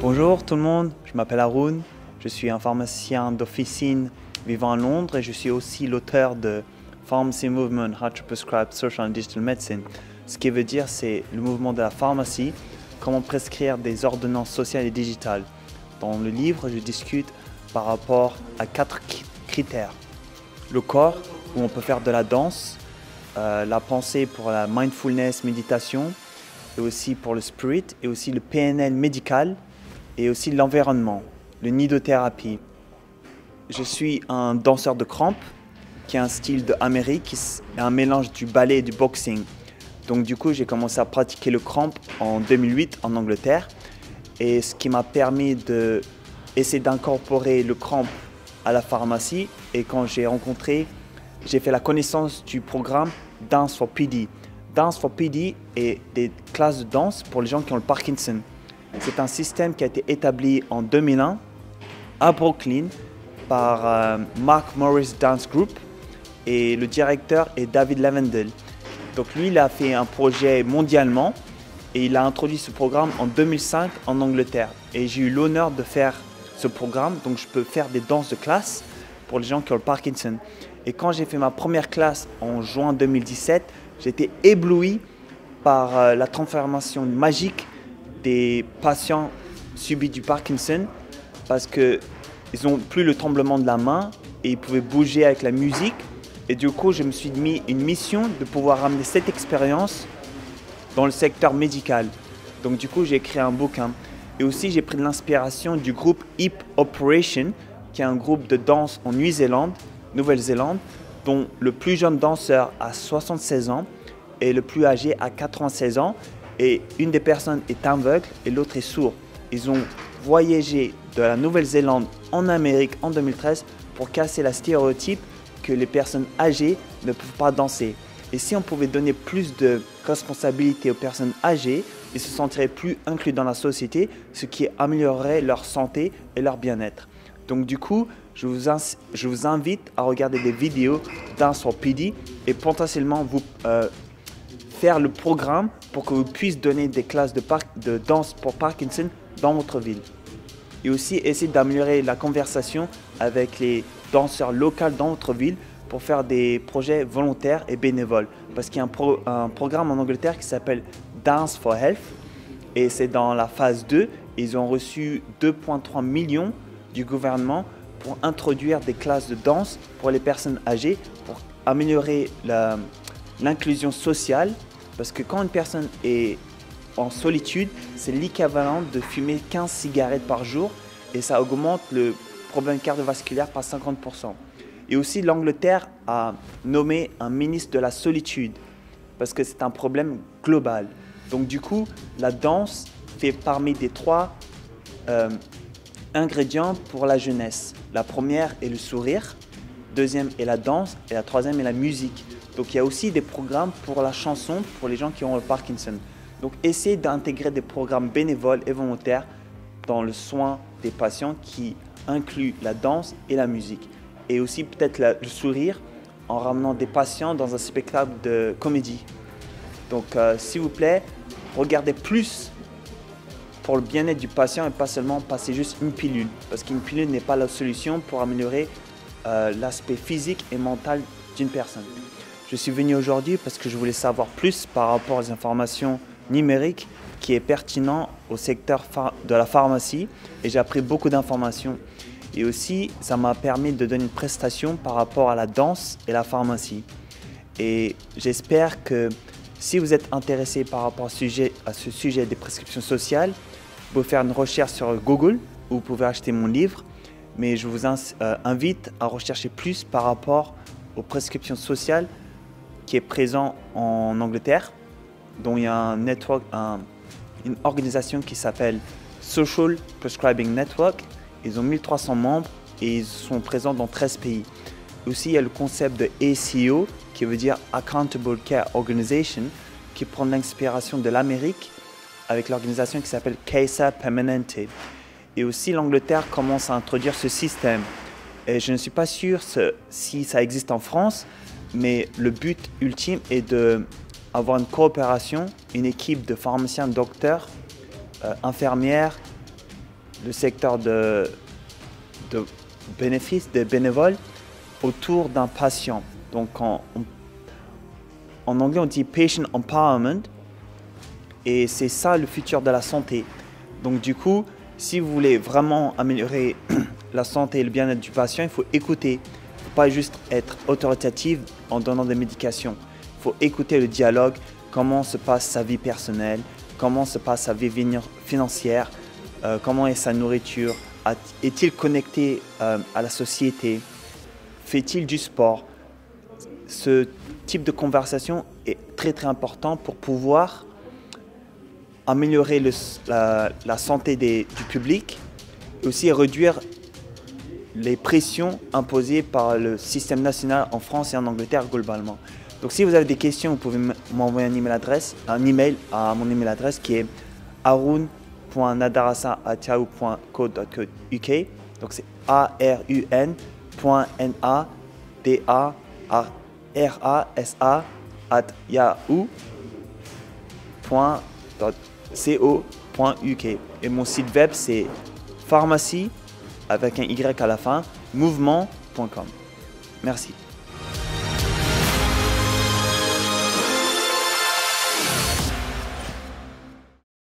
Bonjour tout le monde, je m'appelle Haroun, je suis un pharmacien d'officine vivant à Londres et je suis aussi l'auteur de Pharmacy Movement, How to Prescribe Social and Digital Medicine. Ce qui veut dire c'est le mouvement de la pharmacie, comment prescrire des ordonnances sociales et digitales. Dans le livre, je discute par rapport à 4 critères. Le corps, où on peut faire de la danse, la pensée pour la mindfulness, méditation, et aussi pour le spirit, et aussi le PNL médical, et aussi l'environnement, le nidothérapie. Je suis un danseur de crampe, qui est un style d'Amérique, qui est un mélange du ballet et du boxing. Donc du coup, j'ai commencé à pratiquer le crampe en 2008 en Angleterre, et ce qui m'a permis d'essayer d'incorporer le crampe à la pharmacie. Et quand j'ai fait la connaissance du programme Dance for PD. Dance for PD est des classes de danse pour les gens qui ont le Parkinson. C'est un système qui a été établi en 2001 à Brooklyn par Mark Morris Dance Group et le directeur est David Lavendel. Donc lui, il a fait un projet mondialement et il a introduit ce programme en 2005 en Angleterre. Et j'ai eu l'honneur de faire ce programme, donc je peux faire des danses de classe pour les gens qui ont le Parkinson. Et quand j'ai fait ma première classe en juin 2017, j'ai été ébloui par la transformation magique des patients subis du Parkinson parce qu'ils n'ont plus le tremblement de la main et ils pouvaient bouger avec la musique. Et du coup, je me suis mis une mission de pouvoir ramener cette expérience dans le secteur médical. Donc du coup, j'ai écrit un bouquin. Et aussi, j'ai pris de l'inspiration du groupe Hip Operation, qui est un groupe de danse en Nouvelle-Zélande, dont le plus jeune danseur a 76 ans et le plus âgé a 96 ans. Et une des personnes est aveugle et l'autre est sourd. Ils ont voyagé de la Nouvelle-Zélande en Amérique en 2013 pour casser la stéréotype que les personnes âgées ne peuvent pas danser. Et si on pouvait donner plus de responsabilité aux personnes âgées, ils se sentiraient plus inclus dans la société, ce qui améliorerait leur santé et leur bien-être. Donc du coup, je vous invite à regarder des vidéos Dance for PD et potentiellement vous faire le programme pour que vous puissiez donner des classes de danse pour Parkinson dans votre ville. Et aussi essayer d'améliorer la conversation avec les danseurs locaux dans votre ville pour faire des projets volontaires et bénévoles. Parce qu'il y a un programme en Angleterre qui s'appelle Dance for Health et c'est dans la phase 2. Ils ont reçu 2,3 millions du gouvernement pour introduire des classes de danse pour les personnes âgées, pour améliorer l'inclusion sociale. Parce que quand une personne est en solitude, c'est l'équivalent de fumer 15 cigarettes par jour et ça augmente le problème cardiovasculaire par 50%. Et aussi, l'Angleterre a nommé un ministre de la solitude parce que c'est un problème global. Donc du coup, la danse fait parmi des 3 ingrédients pour la jeunesse. La première est le sourire, deuxième est la danse et la troisième est la musique. Donc il y a aussi des programmes pour la chanson pour les gens qui ont le Parkinson. Donc essayez d'intégrer des programmes bénévoles et volontaires dans le soin des patients qui incluent la danse et la musique. Et aussi peut-être le sourire en ramenant des patients dans un spectacle de comédie. Donc s'il vous plaît, regardez plus pour le bien-être du patient et pas seulement passer juste une pilule. Parce qu'une pilule n'est pas la solution pour améliorer l'aspect physique et mental d'une personne. Je suis venu aujourd'hui parce que je voulais savoir plus par rapport aux informations numériques qui est pertinent au secteur de la pharmacie et j'ai appris beaucoup d'informations. Et aussi, ça m'a permis de donner une prestation par rapport à la danse et la pharmacie. Et j'espère que si vous êtes intéressé par rapport à ce sujet des prescriptions sociales, vous pouvez faire une recherche sur Google ou vous pouvez acheter mon livre. Mais je vous invite à rechercher plus par rapport aux prescriptions sociales qui est présent en Angleterre, dont il y a une organisation qui s'appelle Social Prescribing Network. Ils ont 1300 membres et ils sont présents dans 13 pays. Aussi, il y a le concept de ACO, qui veut dire Accountable Care Organization, qui prend l'inspiration de l'Amérique avec l'organisation qui s'appelle Kaiser Permanente. Et aussi, l'Angleterre commence à introduire ce système. Et je ne suis pas sûr si ça existe en France, mais le but ultime est d'avoir une coopération, une équipe de pharmaciens, docteurs, infirmières le secteur de bénéfices, de bénévoles autour d'un patient. Donc en anglais on dit patient empowerment et c'est ça le futur de la santé. Donc du coup, si vous voulez vraiment améliorer la santé et le bien-être du patient, il faut écouter. Il ne faut pas juste être autoritatif en donnant des médications. Il faut écouter le dialogue, comment se passe sa vie personnelle, comment se passe sa vie financière, comment est sa nourriture, est-il connecté à la société, fait-il du sport. Ce type de conversation est très très important pour pouvoir améliorer la santé du public et aussi réduire les pressions imposées par le système national en France et en Angleterre globalement. Donc si vous avez des questions, vous pouvez m'envoyer un email à mon email adresse qui est arun.nadarasa@yahoo.co.uk. Donc c'est arun.nadarasa@yahoo.co.uk. Et mon site web c'est pharmacie avec un Y à la fin, mouvement.com. Merci.